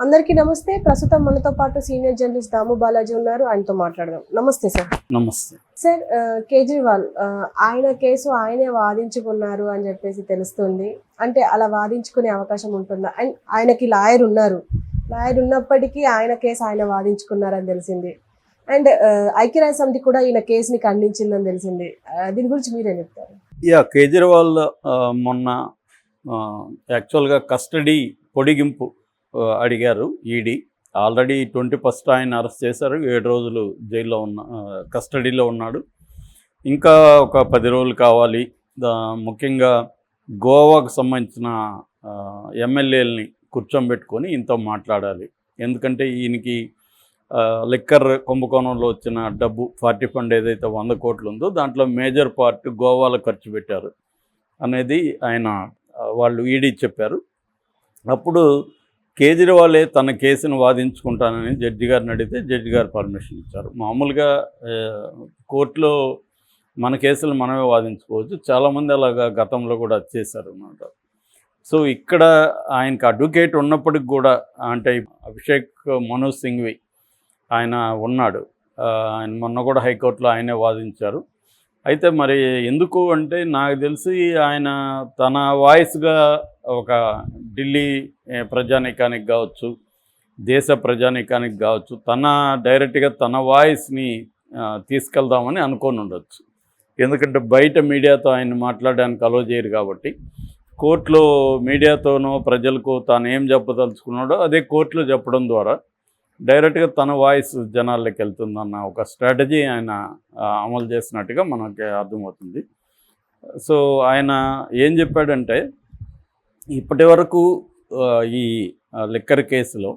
అందరికీ నమస్తే. ప్రస్తుతం మనతో పాటు సీనియర్ జర్నలిస్ట్ దాము బాలాజీ ఉన్నారు. ఆయనతో మాట్లాడదాం. నమస్తే సార్. నమస్తే సార్, కేజ్రీవాల్ ఆయన కేసు ఆయనే వాదించుకున్నారు అని చెప్పేసి తెలుస్తుంది. అంటే అలా వాదించుకునే అవకాశం ఉంటుందా? అండ్ ఆయనకి లాయర్ ఉన్నప్పటికీ ఆయన కేసు ఆయన వాదించుకున్నారని తెలిసింది. అండ్ ఐక్యరాజ్య సమితి కూడా ఈయన కేసుని ఖండించిందని తెలిసింది. దీని గురించి మీరేం చెప్తారు? కేజ్రీవాల్ మొన్న యాక్చువల్గా కస్టడీ పొడిగింపు అడిగారు ఈడీ. ఆల్రెడీ 21 ఆయన అరెస్ట్ చేశారు. 7 రోజులు జైల్లో కస్టడీలో ఉన్నాడు. ఇంకా ఒక 10 రోజులు కావాలి. ముఖ్యంగా గోవాకు సంబంధించిన ఎమ్మెల్యేలని కూర్చోబెట్టుకొని ఈయనతో మాట్లాడాలి. ఎందుకంటే ఈయనకి లిక్కర్ కుంభకోణంలో వచ్చిన డబ్బు 40 ఫండ్ ఏదైతే 100 కోట్లు ఉందో దాంట్లో మేజర్ పార్ట్ గోవాలో ఖర్చు పెట్టారు అనేది వాళ్ళు ఈడీ చెప్పారు. అప్పుడు కేజ్రీవాలే తన కేసును వాదించుకుంటానని జడ్జి గారిని అడిగితే జడ్జి గారు పర్మిషన్ ఇచ్చారు. మామూలుగా కోర్టులో మన కేసులు మనమే వాదించుకోవచ్చు. చాలామంది అలాగా గతంలో కూడా చేశారు అన్నమాట. సో ఇక్కడ ఆయనకు అడ్వకేట్ ఉన్నప్పటికి కూడా, అంటే అభిషేక్ మను సింఘ్వి ఆయన ఉన్నాడు. ఆయన మొన్న కూడా హైకోర్టులో ఆయనే వాదించారు. అయితే మరి ఎందుకు అంటే నాకు తెలిసి ఆయన తన వాయిస్గా ఒక ఢిల్లీ ప్రజానీకానికి కావచ్చు, దేశ ప్రజానీకానికి కావచ్చు, డైరెక్ట్గా తన వాయిస్ని తీసుకెళ్దామని అనుకొని ఉండొచ్చు. ఎందుకంటే బయట మీడియాతో ఆయన మాట్లాడడానికి అలో చేయరు కాబట్టి కోర్టులో మీడియాతోనో ప్రజలకు తాను ఏం చెప్పదలుచుకున్నాడో అదే కోర్టులో చెప్పడం ద్వారా డైరెక్ట్గా తన వాయిస్ జనాల్లోకి వెళ్తుందన్న ఒక స్ట్రాటజీ ఆయన అమలు చేసినట్టుగా మనకి అర్థమవుతుంది. సో ఆయన ఏం చెప్పాడంటే, ఇప్పటి వరకు ఈ లిక్కర్ కేసులో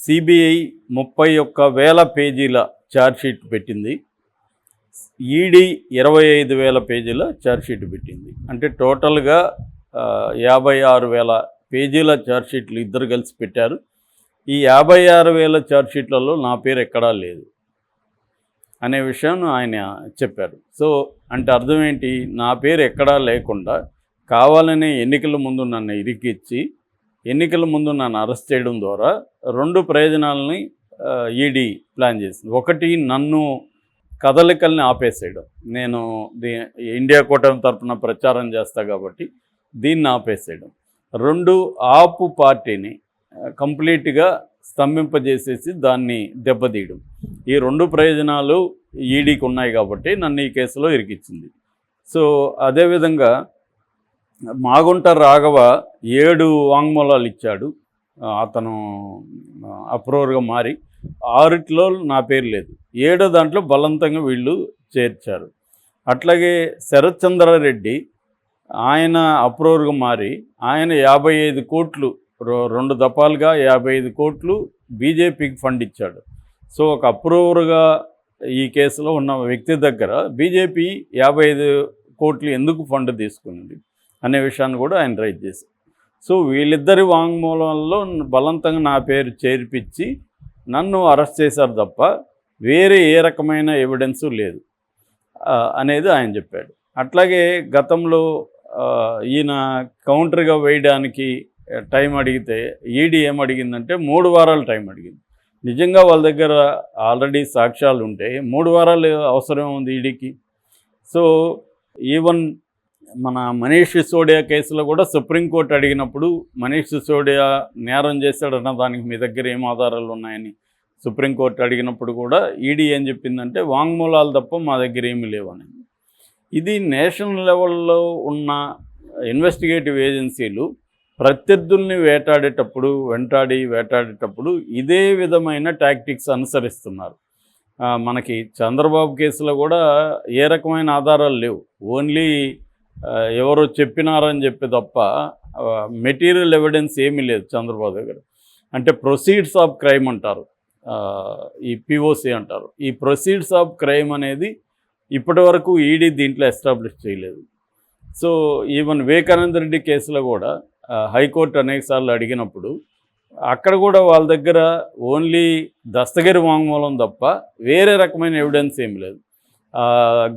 సిబిఐ 31,000 పేజీల ఛార్జ్షీట్ పెట్టింది. ఈడీ 25,000 పేజీల ఛార్జ్షీట్ పెట్టింది. అంటే టోటల్గా 56,000 పేజీల ఛార్జ్షీట్లు ఇద్దరు కలిసి పెట్టారు. ఈ 56,000 ఛార్జ్షీట్లలో నా పేరు ఎక్కడా లేదు అనే విషయం ఆయన చెప్పారు. సో అంటే అర్థం ఏంటి? నా పేరు ఎక్కడా లేకుండా కావాలనే ఎన్నికల ముందు నన్ను ఇరికిచ్చి ఎన్నికల ముందు నన్ను అరెస్ట్ చేయడం ద్వారా 2 ప్రయోజనాలని ఈడీ ప్లాన్ చేసింది. ఒకటి, నన్ను కదలికల్ని ఆపేసేయడం. నేను ఇండియా కూటమి తరఫున ప్రచారం చేస్తా కాబట్టి దీన్ని ఆపేసేయడం. 2, ఆపు పార్టీని కంప్లీట్గా స్తంభింపజేసేసి దాన్ని దెబ్బతీయడం. ఈ 2 ప్రయోజనాలు ఈడీకి ఉన్నాయి కాబట్టి నన్ను ఈ కేసులో ఇరికిచ్చింది. సో అదేవిధంగా మాగుంట రాఘవ 7 వాంగ్మూలాలు ఇచ్చాడు. అతను అప్రూవర్గా మారి 6లో నా పేరు లేదు, 7 దాంట్లో బలవంతంగా వీళ్ళు చేర్చారు. అట్లాగే శరత్ చంద్రారెడ్డి ఆయన అప్రూవర్గా మారి ఆయన 55 కోట్లు 2 దఫాలుగా 55 కోట్లు బీజేపీకి ఫండ్ ఇచ్చాడు. సో ఒక అప్రూవర్గా ఈ కేసులో ఉన్న వ్యక్తి దగ్గర బీజేపీ 55 కోట్లు ఎందుకు ఫండ్ తీసుకున్నది అనే విషయాన్ని కూడా ఆయన రైజ్ చేశారు. సో వీళ్ళిద్దరి వాంగ్మూలంలో బలవంతంగా నా పేరు చేర్పించి నన్ను అరెస్ట్ చేశారు తప్ప వేరే ఏ రకమైన ఎవిడెన్సు లేదు అనేది ఆయన చెప్పాడు. అట్లాగే గతంలో ఈయన కౌంటర్గా వేయడానికి టైం అడిగితే ఈడీ ఏమడిగిందంటే 3 వారాలు టైం అడిగింది. నిజంగా వాళ్ళ దగ్గర ఆల్రెడీ సాక్ష్యాలు ఉంటే 3 వారాలు అవసరం ఉంది ఈడీకి. సో ఈవెన్ మన మనీష్ సిసోడియా కేసులో కూడా సుప్రీంకోర్టు అడిగినప్పుడు మనీష్ సిసోడియా నేరం చేశాడన్న దానికి మీ దగ్గర ఏం ఆధారాలు ఉన్నాయని సుప్రీంకోర్టు అడిగినప్పుడు కూడా ఈడీ ఏం చెప్పిందంటే వాంగ్మూలాలు తప్ప మా దగ్గర ఏమీ లేవని. ఇది నేషనల్ లెవెల్లో ఉన్న ఇన్వెస్టిగేటివ్ ఏజెన్సీలు ప్రత్యర్థుల్ని వేటాడేటప్పుడు ఇదే విధమైన టాక్టిక్స్ అనుసరిస్తున్నారు. మనకి చంద్రబాబు కేసులో కూడా ఏ రకమైన ఆధారాలు లేవు, ఓన్లీ ఎవరో చెప్పినారని చెప్పి తప్ప మెటీరియల్ ఎవిడెన్స్ ఏమీ లేదు చంద్రబాబు దగ్గర. అంటే ప్రొసీడ్స్ ఆఫ్ క్రైమ్ అంటారు, ఈ పిఓసి అంటారు. ఈ ప్రొసీడ్స్ ఆఫ్ క్రైమ్ అనేది ఇప్పటి వరకు ఈడీ దీంట్లో ఎస్టాబ్లిష్ చేయలేదు. సో ఈవెన్ వివేకానంద రెడ్డి కేసులో కూడా హైకోర్టు అనేకసార్లు అడిగినప్పుడు అక్కడ కూడా వాళ్ళ దగ్గర ఓన్లీ దస్తగిరి వాంగ్మూలం తప్ప వేరే రకమైన ఎవిడెన్స్ ఏమి లేదు.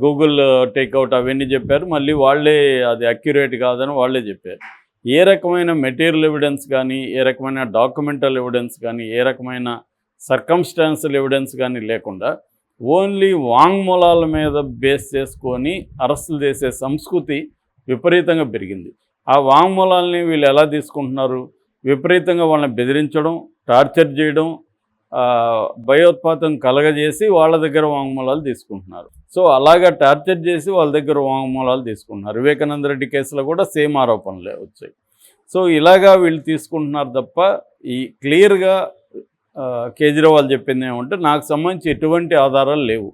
గూగుల్ టేక్అవుట్ అవన్నీ చెప్పారు, మళ్ళీ వాళ్ళే అది అక్యురేట్ కాదని వాళ్ళే చెప్పారు. ఏ రకమైన మెటీరియల్ ఎవిడెన్స్ కానీ, ఏ రకమైన డాక్యుమెంటల్ ఎవిడెన్స్ కానీ, ఏ రకమైన సర్కమ్స్టాన్షియల్ ఎవిడెన్స్ కానీ లేకుండా ఓన్లీ వాంగ్మూలాల మీద బేస్ చేసుకొని అరెస్టులు చేసే సంస్కృతి విపరీతంగా పెరిగింది. ఆ వాంగ్మూలాలని వీళ్ళు ఎలా తీసుకుంటున్నారు? విపరీతంగా వాళ్ళని బెదిరించడం, టార్చర్ చేయడం, భయోత్పాతం కలగజేసి వాళ్ళ దగ్గర వాంగ్మూలాలు తీసుకుంటున్నారు. సో అలాగా టార్చర్ చేసి వాళ్ళ దగ్గర వాంగ్మూలాలు తీసుకుంటున్నారు. వివేకానంద రెడ్డి కేసులో కూడా సేమ్ ఆరోపణలే వచ్చాయి. సో ఇలాగా వీళ్ళు తీసుకుంటున్నారు తప్ప ఈ క్లియర్గా కేజ్రీవాల్ చెప్పింది ఏమంటే, నాకు సంబంధించి ఎటువంటి ఆధారాలు లేవు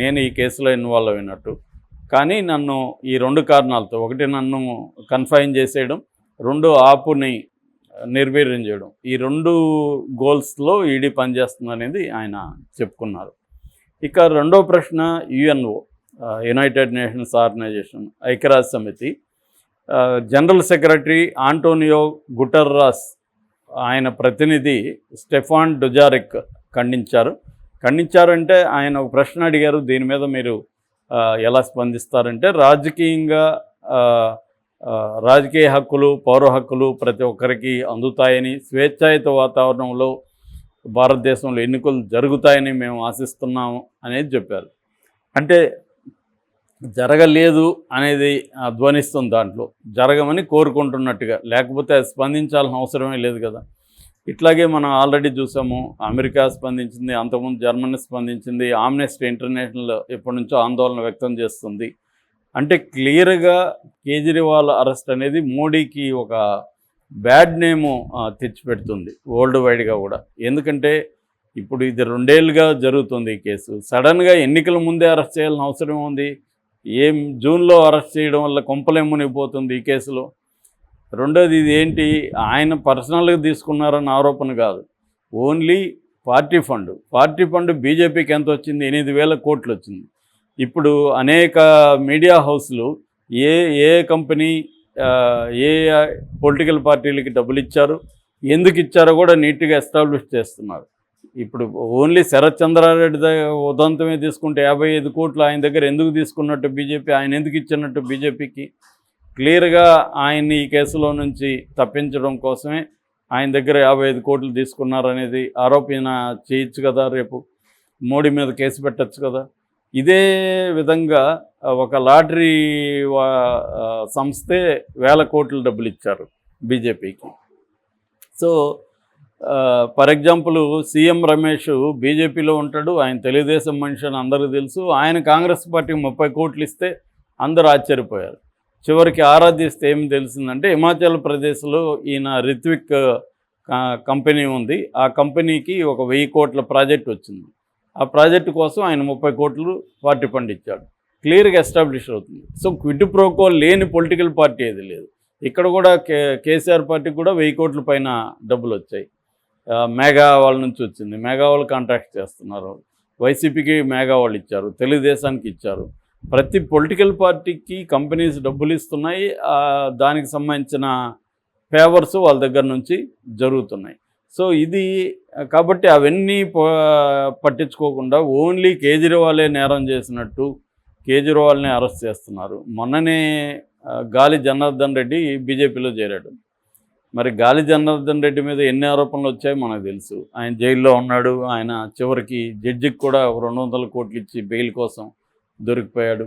నేను ఈ కేసులో ఇన్వాల్వ్ అయినట్టు. కానీ నన్ను ఈ 2 కారణాలతో, ఒకటి నన్ను కన్ఫైన్ చేసేయడం, 2 ఆపుని నిర్వీర్యం చేయడం, ఈ 2 గోల్స్లో ఈడీ పనిచేస్తుంది అనేది ఆయన చెప్పుకున్నారు. ఇక రెండో ప్రశ్న యుఎన్ఓ, యునైటెడ్ నేషన్స్ ఆర్గనైజేషన్, ఐక్యరాజ్య సమితి జనరల్ సెక్రటరీ ఆంటోనియో గుటెర్రస్ ఆయన ప్రతినిధి స్టెఫాన్ డుజారిక్ ఖండించారంటే ఆయన ఒక ప్రశ్న అడిగారు, దీని మీద మీరు ఎలా స్పందిస్తారంటే, రాజకీయ హక్కులు, పౌర హక్కులు ప్రతి ఒక్కరికి అందుతాయని, స్వేచ్ఛాయుత వాతావరణంలో భారతదేశంలో ఎన్నికలు జరుగుతాయని మేము ఆశిస్తున్నాము అనేది చెప్పారు. అంటే జరగలేదు అనేది ధ్వనిస్తుంది దాంట్లో, జరగమని కోరుకుంటున్నట్టుగా, లేకపోతే అది స్పందించాల్సిన అవసరమే లేదు కదా. ఇట్లాగే మనం ఆల్రెడీ చూసాము, అమెరికా స్పందించింది, అంతకుముందు జర్మనీ స్పందించింది, ఆమ్నెస్టీ ఇంటర్నేషనల్ ఎప్పటి నుంచో ఆందోళన వ్యక్తం చేస్తుంది. అంటే క్లియర్గా కేజ్రీవాల్ అరెస్ట్ అనేది మోడీకి ఒక బ్యాడ్ నేము తెచ్చిపెడుతుంది వరల్డ్ వైడ్గా కూడా. ఎందుకంటే ఇప్పుడు ఇది 2 ఏళ్ళుగా జరుగుతుంది ఈ కేసు. సడన్గా ఎన్నికల ముందే అరెస్ట్ చేయాల్సిన అవసరం ఉంది. జూన్లో అరెస్ట్ చేయడం వల్ల కొంపలెమ్మునిపోతుంది ఈ కేసులో. రెండోది, ఇది ఏంటి, ఆయన పర్సనల్గా తీసుకున్నారన్న ఆరోపణ కాదు, ఓన్లీ పార్టీ ఫండ్ బీజేపీకి ఎంత వచ్చింది? 8,000 కోట్లు వచ్చింది. ఇప్పుడు అనేక మీడియా హౌస్లు ఏ కంపెనీ ఏ పొలిటికల్ పార్టీలకి డబ్బులు ఇచ్చారు, ఎందుకు ఇచ్చారో కూడా నీట్గా ఎస్టాబ్లిష్ చేస్తున్నారు. ఇప్పుడు ఓన్లీ శరత్ చంద్రారెడ్డి ఉదంతమే తీసుకుంటే 55 కోట్లు ఆయన దగ్గర ఎందుకు తీసుకున్నట్టు బీజేపీ, ఆయన ఎందుకు ఇచ్చినట్టు బీజేపీకి క్లియర్గా ఆయన్ని ఈ కేసులో నుంచి తప్పించడం కోసమే ఆయన దగ్గర 55 కోట్లు తీసుకున్నారనేది ఆరోపణ చేయొచ్చు కదా, రేపు మోడీ మీద కేసు పెట్టచ్చు కదా. ఇదే విధంగా ఒక లాటరీ సంస్థే 1000 కోట్ల డబ్బులు ఇచ్చారు బీజేపీకి. So for example CM Ramesh బీజేపీలో ఉంటాడు, ఆయన తెలుగుదేశం మనిషి అని అందరికీ తెలుసు. ఆయన కాంగ్రెస్ పార్టీకి 30 కోట్లు ఇస్తే అందరూ ఆశ్చర్యపోయారు. చివరికి ఆరాధిస్తే ఏమి తెలిసిందంటే, హిమాచల్ ప్రదేశ్లో ఈయన రిత్విక్ కంపెనీ ఉంది, ఆ కంపెనీకి ఒక 1000 కోట్ల ప్రాజెక్ట్ వచ్చింది. ఆ ప్రాజెక్టు కోసం ఆయన 30 కోట్లు పార్టీ ఫండ్ ఇచ్చాడు. క్లియర్గా ఎస్టాబ్లిష్ అవుతుంది. సో క్విడ్ ప్రోకో లేని పొలిటికల్ పార్టీ ఏది లేదు. ఇక్కడ కూడా కేసీఆర్ పార్టీకి కూడా 1000 కోట్ల పైన డబ్బులు వచ్చాయి. మేఘా వాళ్ళ నుంచి వచ్చింది, మేఘా వాళ్ళు కాంట్రాక్ట్ చేస్తున్నారు. వైసీపీకి మేఘా వాళ్ళు ఇచ్చారు, తెలుగుదేశానికి ఇచ్చారు. ప్రతి పొలిటికల్ పార్టీకి కంపెనీస్ డబ్బులు ఇస్తున్నాయి, దానికి సంబంధించిన ఫేవర్స్ వాళ్ళ దగ్గర నుంచి జరుగుతున్నాయి. సో ఇది కాబట్టి అవన్నీ పట్టించుకోకుండా ఓన్లీ కేజ్రీవాలే నేరం చేసినట్టు కేజ్రీవాల్ని అరెస్ట్ చేస్తున్నారు. మొన్ననే గాలి జనార్దన్ రెడ్డి బీజేపీలో చేరాడు. మరి గాలి జనార్దన్ రెడ్డి మీద ఎన్ని ఆరోపణలు వచ్చాయో మనకు తెలుసు. ఆయన జైల్లో ఉన్నాడు, ఆయన చివరికి జడ్జికి కూడా 200 కోట్లు ఇచ్చి బెయిల్ కోసం దొరికిపోయాడు.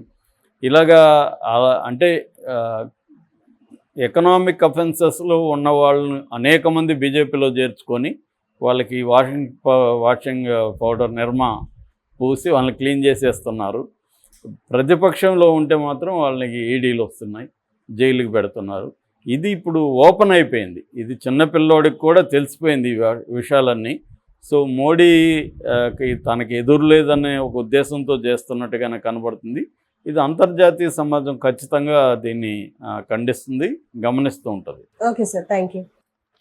ఇలాగా అంటే ఎకనామిక్ అఫెన్సెస్లో ఉన్న వాళ్ళని అనేక మంది బీజేపీలో చేర్చుకొని వాళ్ళకి వాషింగ్ పౌడర్ నిర్మా పూసి వాళ్ళని క్లీన్ చేసేస్తున్నారు. ప్రతిపక్షంలో ఉంటే మాత్రం వాళ్ళకి ఈడీలు వస్తున్నాయి, జైలుకి పెడుతున్నారు. ఇది ఇప్పుడు ఓపెన్ అయిపోయింది. ఇది చిన్నపిల్లోడికి కూడా తెలిసిపోయింది ఈ విషయాలన్నీ. సో మోడీ తనకి ఎదురు లేదనే ఒక ఉద్దేశంతో చేస్తున్నట్టుగానే కనబడుతుంది. ఇది అంతర్జాతీయ సమాజం ఖచ్చితంగా దీన్ని ఖండిస్తుంది, గమనిస్తూ ఉంటుంది. Okay sir, thank you.